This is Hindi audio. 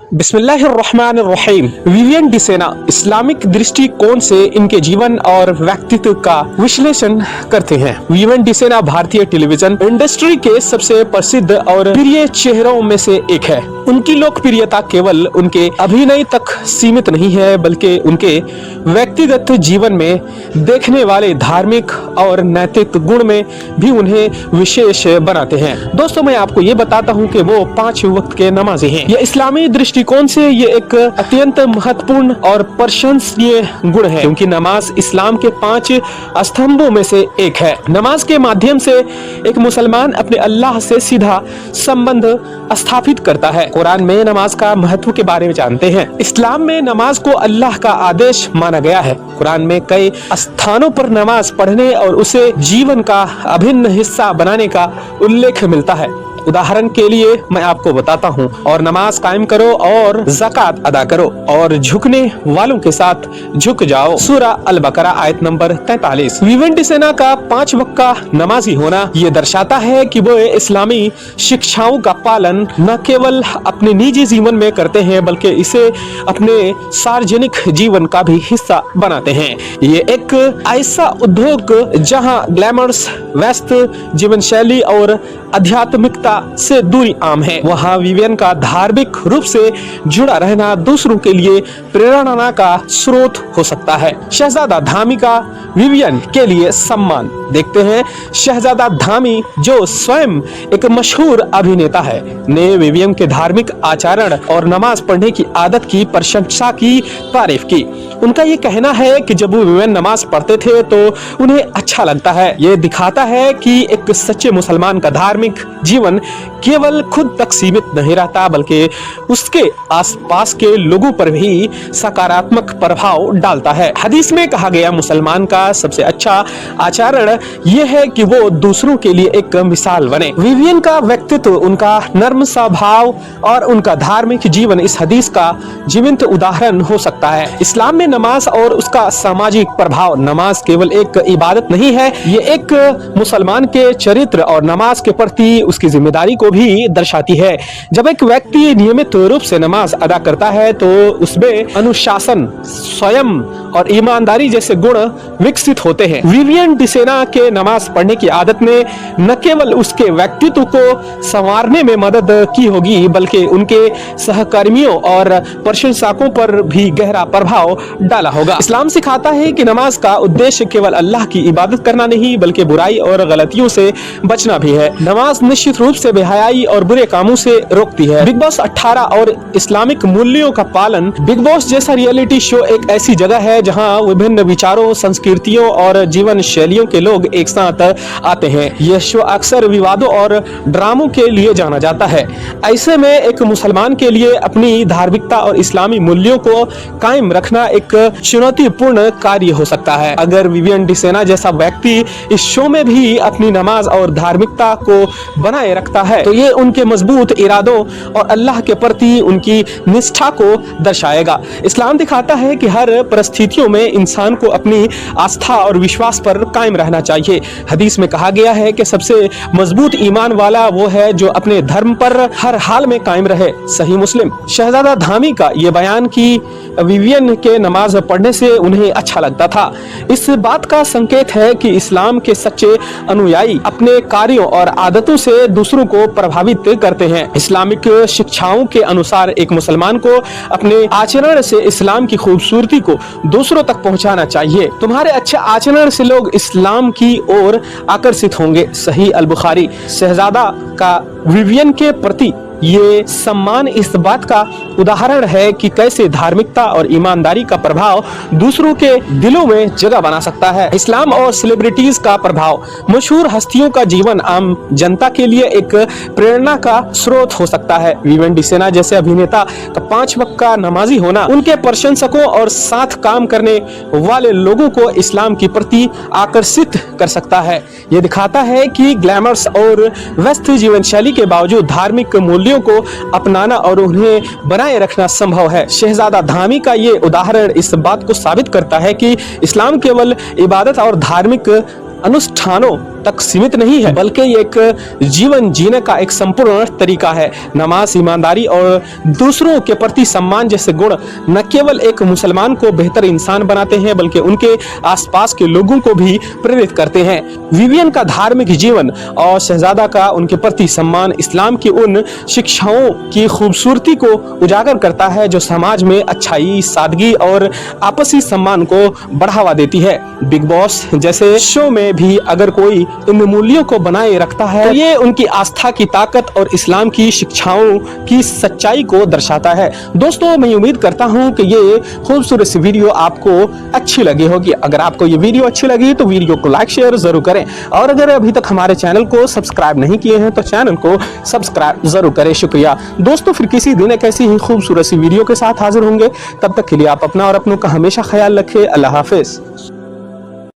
बिस्मिल्लाहिर्रहमानिर्रहीम। विवियन डिसेना इस्लामिक दृष्टिकोण से इनके जीवन और व्यक्तित्व का विश्लेषण करते हैं। विवियन डिसेना भारतीय टेलीविजन इंडस्ट्री के सबसे प्रसिद्ध और प्रिय चेहरों में से एक है। उनकी लोकप्रियता केवल उनके अभिनय तक सीमित नहीं है, बल्कि उनके व्यक्तिगत जीवन में देखने वाले धार्मिक और नैतिक गुण में भी उन्हें विशेष बनाते हैं। दोस्तों, मैं आपको ये बताता हूँ कि वो 5 वक्त के नमाजी हैं। ये इस्लामी दृष्टिकोण से ये एक अत्यंत महत्वपूर्ण और प्रशंसनीय गुण है, क्योंकि नमाज इस्लाम के 5 स्तंभों में से एक है। नमाज के माध्यम से एक मुसलमान अपने अल्लाह से सीधा संबंध स्थापित करता है। कुरान में नमाज का महत्व के बारे में जानते हैं। इस्लाम में नमाज को अल्लाह का आदेश माना गया है। कुरान में कई स्थानों पर नमाज पढ़ने और उसे जीवन का अभिन्न हिस्सा बनाने का उल्लेख मिलता है। उदाहरण के लिए मैं आपको बताता हूँ, और नमाज कायम करो और ज़कात अदा करो और झुकने वालों के साथ झुक जाओ। सूरा अल बकरा आयत नंबर 43। विवियन डिसेना का 5 वक्त का नमाजी होना ये दर्शाता है कि वो इस्लामी शिक्षाओं का पालन न केवल अपने निजी जीवन में करते हैं, बल्कि इसे अपने सार्वजनिक जीवन का भी हिस्सा बनाते हैं। ये एक ऐसा उद्योग जहाँ ग्लैमरस व्यस्त जीवन शैली और आध्यात्मिकता से दूरी आम है, वहाँ विवियन का धार्मिक रूप से जुड़ा रहना दूसरों के लिए प्रेरणा का स्रोत हो सकता है। शहजादा धामी का विवियन के लिए सम्मान देखते हैं। शहजादा धामी, जो स्वयं एक मशहूर अभिनेता है, ने विवियन के धार्मिक आचरण और नमाज पढ़ने की आदत की प्रशंसा की, तारीफ की। उनका ये कहना है कि जब वो विवियन नमाज पढ़ते थे तो उन्हें अच्छा लगता है। ये दिखाता है कि एक सच्चे मुसलमान का धार्मिक जीवन केवल खुद तक सीमित नहीं रहता, बल्कि उसके आसपास के लोगों पर भी सकारात्मक प्रभाव डालता है। हदीस में कहा गया, मुसलमान का सबसे अच्छा आचरण यह है कि वो दूसरों के लिए एक मिसाल बने। विवियन का व्यक्तित्व, उनका नर्म स्वभाव और उनका धार्मिक जीवन इस हदीस का जीवंत उदाहरण हो सकता है। इस्लाम में नमाज और उसका सामाजिक प्रभाव। नमाज केवल एक इबादत नहीं है, ये एक मुसलमान के चरित्र और नमाज के प्रति उसकी जिम्मेदारी को भी दर्शाती है। जब एक व्यक्ति नियमित रूप से नमाज अदा करता है तो उसमें अनुशासन, स्वयं और ईमानदारी जैसे गुण विकसित होते हैं। विवियन डिसेना के नमाज पढ़ने की आदत ने न केवल उसके व्यक्तित्व को संवारने में मदद की होगी, बल्कि उनके सहकर्मियों और प्रशंसकों पर भी गहरा प्रभाव डाला होगा। इस्लाम सिखाता है कि नमाज का उद्देश्य केवल अल्लाह की इबादत करना नहीं, बल्कि बुराई और गलतियों से बचना भी है। नमाज निश्चित रूप से बेहयाई और बुरे कामों से रोकती है। बिग बॉस 18 और इस्लामिक मूल्यों का पालन। बिग बॉस जैसा रियलिटी शो एक ऐसी जगह है जहां विभिन्न विचारों, संस्कृतियों और जीवन शैलियों के लोग एक साथ आते हैं। यह शो अक्सर विवादों और ड्रामों के लिए जाना जाता है। ऐसे में एक मुसलमान के लिए अपनी धार्मिकता और इस्लामी मूल्यों को कायम रखना एक चुनौतीपूर्ण कार्य हो सकता है। अगर विवियन डिसेना जैसा व्यक्ति इस शो में भी अपनी नमाज और धार्मिकता को बनाए रखता है, तो ये उनके मजबूत इरादों और अल्लाह के प्रति उनकी निष्ठा को दर्शाएगा। इस्लाम दिखाता है कि हर परिस्थितियों में इंसान को अपनी आस्था और विश्वास पर कायम रहना चाहिए। हदीस में कहा गया है कि सबसे मजबूत ईमान वाला वो है जो अपने धर्म पर हर हाल में कायम रहे। सही मुस्लिम। शहजादा धामी का ये बयान कि विवियन के नमाज पढ़ने से उन्हें अच्छा लगता था, इस बात का संकेत है कि इस्लाम के सच्चे अनुयायी अपने कार्यों और आदतों से दूसरों को प्रभावित करते हैं। इस्लामिक शिक्षाओं के अनुसार एक मुसलमान को अपने आचरण से इस्लाम की खूबसूरती को दूसरों तक पहुंचाना चाहिए। तुम्हारे अच्छे आचरण से लोग इस्लाम की ओर आकर्षित होंगे। सही अल बुखारी। शहजादा का विवियन के प्रति ये सम्मान इस बात का उदाहरण है कि कैसे धार्मिकता और ईमानदारी का प्रभाव दूसरों के दिलों में जगह बना सकता है। इस्लाम और सेलिब्रिटीज का प्रभाव। मशहूर हस्तियों का जीवन आम जनता के लिए एक प्रेरणा का स्रोत हो सकता है। विवियन डिसेना जैसे अभिनेता का 5 वक्त का नमाजी होना उनके प्रशंसकों और साथ काम करने वाले लोगों को इस्लाम के प्रति आकर्षित कर सकता है। ये दिखाता है कि ग्लैमरस और व्यस्त जीवन शैली के बावजूद धार्मिक मूल्य को अपनाना और उन्हें बनाए रखना संभव है। शहजादा धामी का ये उदाहरण इस बात को साबित करता है कि इस्लाम केवल इबादत और धार्मिक अनुष्ठानों तक सीमित नहीं है, बल्कि ये एक जीवन जीने का एक संपूर्ण तरीका है। नमाज, ईमानदारी और दूसरों के प्रति सम्मान जैसे गुण न केवल एक मुसलमान को बेहतर इंसान बनाते हैं, बल्कि उनके आसपास के लोगों को भी प्रेरित करते हैं। विवियन का धार्मिक जीवन और शहजादा का उनके प्रति सम्मान इस्लाम की उन शिक्षाओं की खूबसूरती को उजागर करता है जो समाज में अच्छाई, सादगी और आपसी सम्मान को बढ़ावा देती है। बिग बॉस जैसे शो में भी अगर कोई इन मूल्यों को बनाए रखता है तो ये उनकी आस्था की ताकत और इस्लाम की शिक्षाओं की सच्चाई को दर्शाता है। दोस्तों, मैं उम्मीद करता हूं कि ये खूबसूरत सी वीडियो आपको अच्छी लगी होगी। अगर आपको ये वीडियो अच्छी लगी तो वीडियो को लाइक शेयर जरूर करें, और अगर अभी तक हमारे चैनल को सब्सक्राइब नहीं किए हैं तो चैनल को सब्सक्राइब जरूर करें। शुक्रिया दोस्तों, फिर किसी दिन एक ऐसी ही खूबसूरत सी वीडियो के साथ हाजिर होंगे। तब तक के लिए आप अपना और अपनों का हमेशा ख्याल रखें। अल्लाह हाफिज।